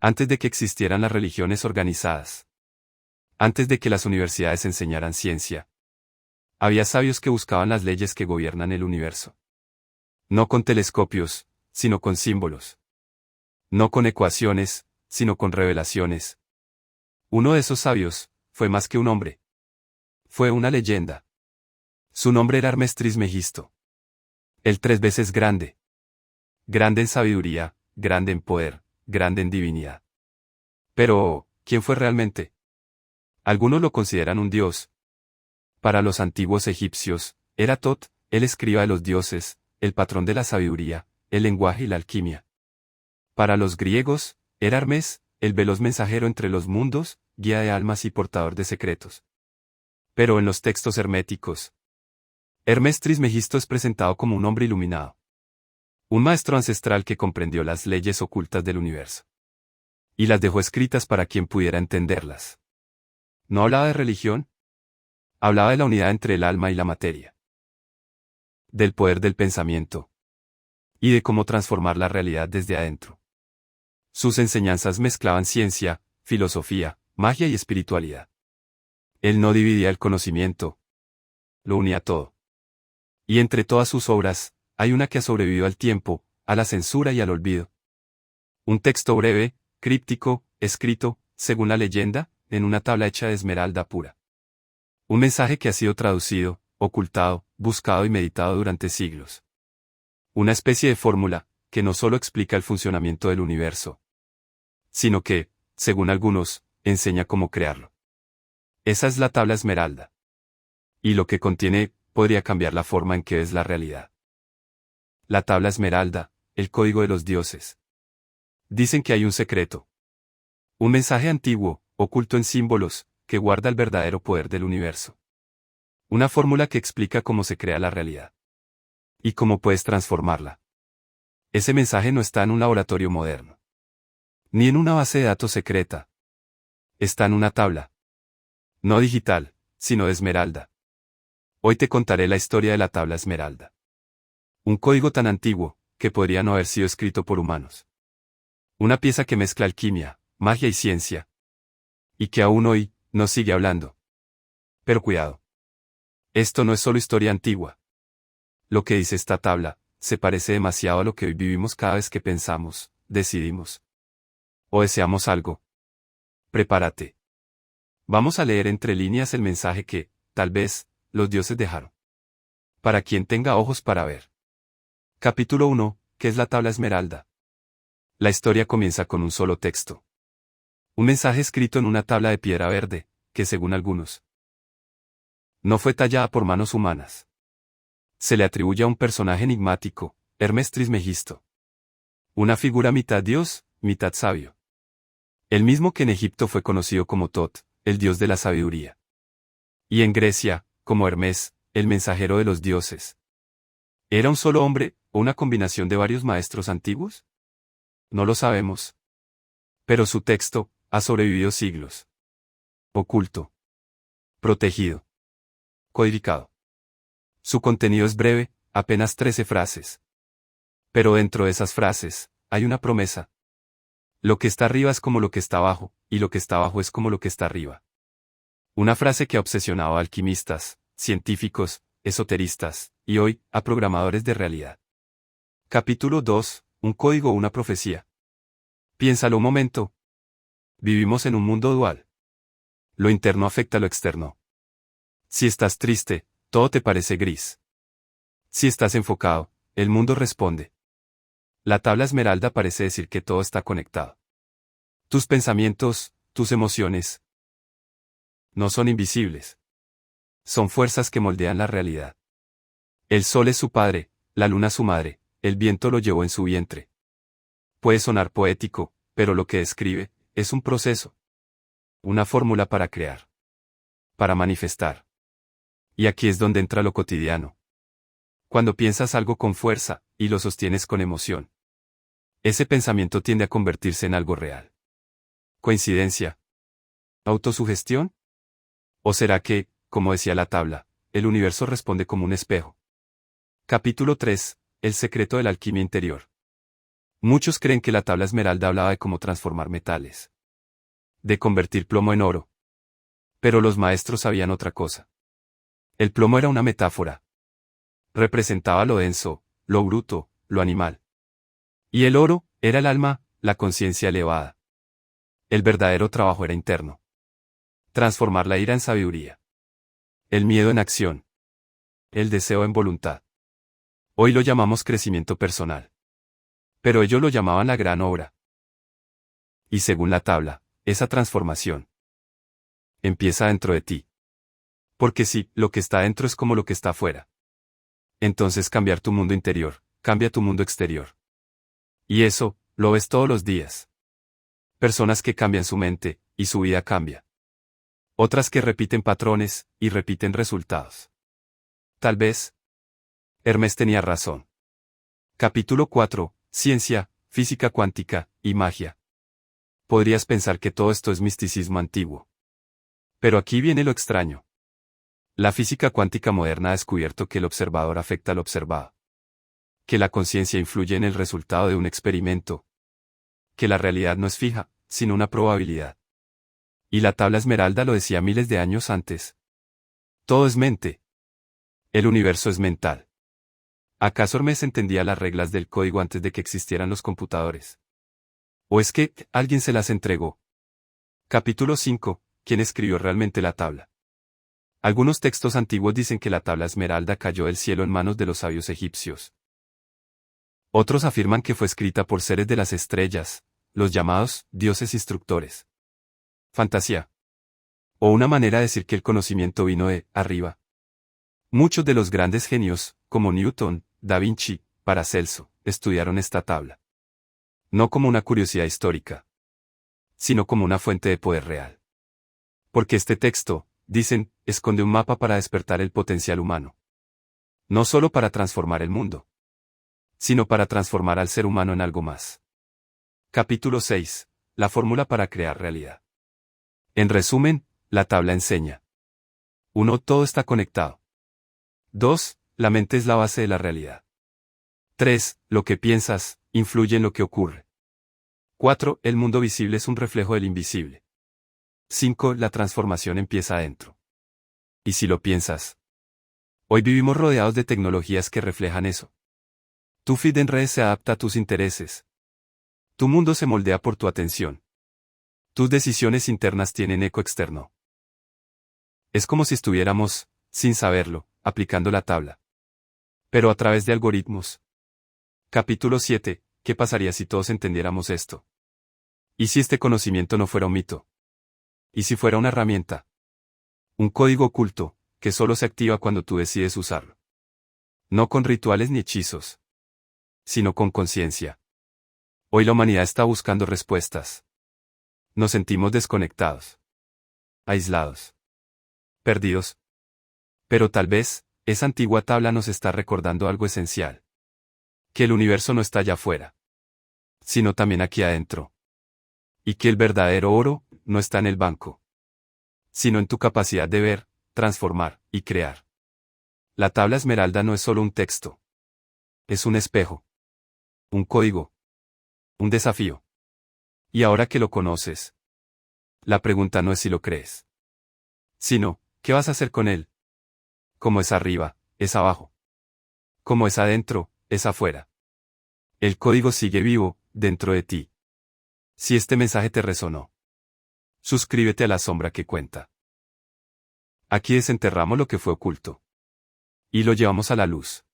Antes de que existieran las religiones organizadas. Antes de que las universidades enseñaran ciencia. Había sabios que buscaban las leyes que gobiernan el universo. No con telescopios, sino con símbolos. No con ecuaciones, sino con revelaciones. Uno de esos sabios fue más que un hombre. Fue una leyenda. Su nombre era Hermes Trismegisto. El 3 veces grande. Grande en sabiduría, grande en poder, grande en divinidad. Pero, ¿quién fue realmente? Algunos lo consideran un dios. Para los antiguos egipcios, era Tot, el escriba de los dioses, el patrón de la sabiduría, el lenguaje y la alquimia. Para los griegos, era Hermes, el veloz mensajero entre los mundos, guía de almas y portador de secretos. Pero en los textos herméticos, Hermes Trismegisto es presentado como un hombre iluminado. Un maestro ancestral que comprendió las leyes ocultas del universo. Y las dejó escritas para quien pudiera entenderlas. ¿No hablaba de religión? Hablaba de la unidad entre el alma y la materia. Del poder del pensamiento. Y de cómo transformar la realidad desde adentro. Sus enseñanzas mezclaban ciencia, filosofía, magia y espiritualidad. Él no dividía el conocimiento. Lo unía todo. Y entre todas sus obras, hay una que ha sobrevivido al tiempo, a la censura y al olvido. Un texto breve, críptico, escrito, según la leyenda, en una tabla hecha de esmeralda pura. Un mensaje que ha sido traducido, ocultado, buscado y meditado durante siglos. Una especie de fórmula, que no solo explica el funcionamiento del universo, sino que, según algunos, enseña cómo crearlo. Esa es la tabla esmeralda. Y lo que contiene, podría cambiar la forma en que ves la realidad. La tabla esmeralda, el código de los dioses. Dicen que hay un secreto. Un mensaje antiguo, oculto en símbolos, que guarda el verdadero poder del universo. Una fórmula que explica cómo se crea la realidad. Y cómo puedes transformarla. Ese mensaje no está en un laboratorio moderno. Ni en una base de datos secreta. Está en una tabla. No digital, sino de esmeralda. Hoy te contaré la historia de la tabla esmeralda. Un código tan antiguo, que podría no haber sido escrito por humanos. Una pieza que mezcla alquimia, magia y ciencia. Y que aún hoy, nos sigue hablando. Pero cuidado. Esto no es solo historia antigua. Lo que dice esta tabla, se parece demasiado a lo que hoy vivimos cada vez que pensamos, decidimos. O deseamos algo. Prepárate. Vamos a leer entre líneas el mensaje que, tal vez, los dioses dejaron. Para quien tenga ojos para ver. Capítulo 1, ¿qué es la tabla esmeralda? La historia comienza con un solo texto. Un mensaje escrito en una tabla de piedra verde, que según algunos, no fue tallada por manos humanas. Se le atribuye a un personaje enigmático, Hermes Trismegisto. Una figura mitad dios, mitad sabio. El mismo que en Egipto fue conocido como Tot, el dios de la sabiduría. Y en Grecia, como Hermes, el mensajero de los dioses. ¿Era un solo hombre, o una combinación de varios maestros antiguos? No lo sabemos. Pero su texto ha sobrevivido siglos. Oculto. Protegido. Codificado. Su contenido es breve, apenas 13 frases. Pero dentro de esas frases, hay una promesa. Lo que está arriba es como lo que está abajo, y lo que está abajo es como lo que está arriba. Una frase que ha obsesionado a alquimistas, científicos, esoteristas, y hoy, a programadores de realidad. Capítulo 2, un código o una profecía. Piénsalo un momento. Vivimos en un mundo dual. Lo interno afecta a lo externo. Si estás triste, todo te parece gris. Si estás enfocado, el mundo responde. La tabla esmeralda parece decir que todo está conectado. Tus pensamientos, tus emociones, no son invisibles. Son fuerzas que moldean la realidad. El sol es su padre, la luna su madre, el viento lo llevó en su vientre. Puede sonar poético, pero lo que describe, es un proceso. Una fórmula para crear. Para manifestar. Y aquí es donde entra lo cotidiano. Cuando piensas algo con fuerza, y lo sostienes con emoción. Ese pensamiento tiende a convertirse en algo real. ¿Coincidencia? ¿Autosugestión? ¿O será que, como decía la tabla, el universo responde como un espejo? Capítulo 3, el secreto de la alquimia interior. Muchos creen que la tabla esmeralda hablaba de cómo transformar metales, de convertir plomo en oro. Pero los maestros sabían otra cosa. El plomo era una metáfora. Representaba lo denso, lo bruto, lo animal. Y el oro era el alma, la conciencia elevada. El verdadero trabajo era interno. Transformar la ira en sabiduría. El miedo en acción. El deseo en voluntad. Hoy lo llamamos crecimiento personal. Pero ellos lo llamaban la gran obra. Y según la tabla, esa transformación empieza dentro de ti. Porque si lo que está dentro es como lo que está afuera, entonces cambiar tu mundo interior, cambia tu mundo exterior. Y eso, lo ves todos los días. Personas que cambian su mente, y su vida cambia. Otras que repiten patrones, y repiten resultados. Tal vez Hermes tenía razón. Capítulo 4. Ciencia, física cuántica, y magia. Podrías pensar que todo esto es misticismo antiguo. Pero aquí viene lo extraño. La física cuántica moderna ha descubierto que el observador afecta al observado. Que la conciencia influye en el resultado de un experimento. Que la realidad no es fija, sino una probabilidad. Y la tabla esmeralda lo decía miles de años antes. Todo es mente. El universo es mental. ¿Acaso Hermes entendía las reglas del código antes de que existieran los computadores? ¿O es que alguien se las entregó? Capítulo 5. ¿Quién escribió realmente la tabla? Algunos textos antiguos dicen que la tabla esmeralda cayó del cielo en manos de los sabios egipcios. Otros afirman que fue escrita por seres de las estrellas, los llamados dioses instructores. Fantasía. O una manera de decir que el conocimiento vino de arriba. Muchos de los grandes genios, como Newton, Da Vinci, Paracelso, estudiaron esta tabla. No como una curiosidad histórica, sino como una fuente de poder real. Porque este texto, dicen, esconde un mapa para despertar el potencial humano. No solo para transformar el mundo, sino para transformar al ser humano en algo más. Capítulo 6. La fórmula para crear realidad. En resumen, la tabla enseña. 1. Todo está conectado. 2. La mente es la base de la realidad. 3. Lo que piensas, influye en lo que ocurre. 4. El mundo visible es un reflejo del invisible. 5. La transformación empieza adentro. ¿Y si lo piensas? Hoy vivimos rodeados de tecnologías que reflejan eso. Tu feed en redes se adapta a tus intereses. Tu mundo se moldea por tu atención. Tus decisiones internas tienen eco externo. Es como si estuviéramos, sin saberlo, aplicando la tabla. Pero a través de algoritmos. Capítulo 7. ¿Qué pasaría si todos entendiéramos esto? ¿Y si este conocimiento no fuera un mito? ¿Y si fuera una herramienta? Un código oculto, que solo se activa cuando tú decides usarlo. No con rituales ni hechizos, sino con conciencia. Hoy la humanidad está buscando respuestas. Nos sentimos desconectados, aislados, perdidos. Pero tal vez, esa antigua tabla nos está recordando algo esencial. Que el universo no está allá afuera, sino también aquí adentro. Y que el verdadero oro no está en el banco, sino en tu capacidad de ver, transformar y crear. La tabla esmeralda no es solo un texto. Es un espejo. Un código. Un desafío. Y ahora que lo conoces, la pregunta no es si lo crees, sino, ¿qué vas a hacer con él? Como es arriba, es abajo. Como es adentro, es afuera. El código sigue vivo, dentro de ti. Si este mensaje te resonó, suscríbete a La Sombra que Cuenta. Aquí desenterramos lo que fue oculto. Y lo llevamos a la luz.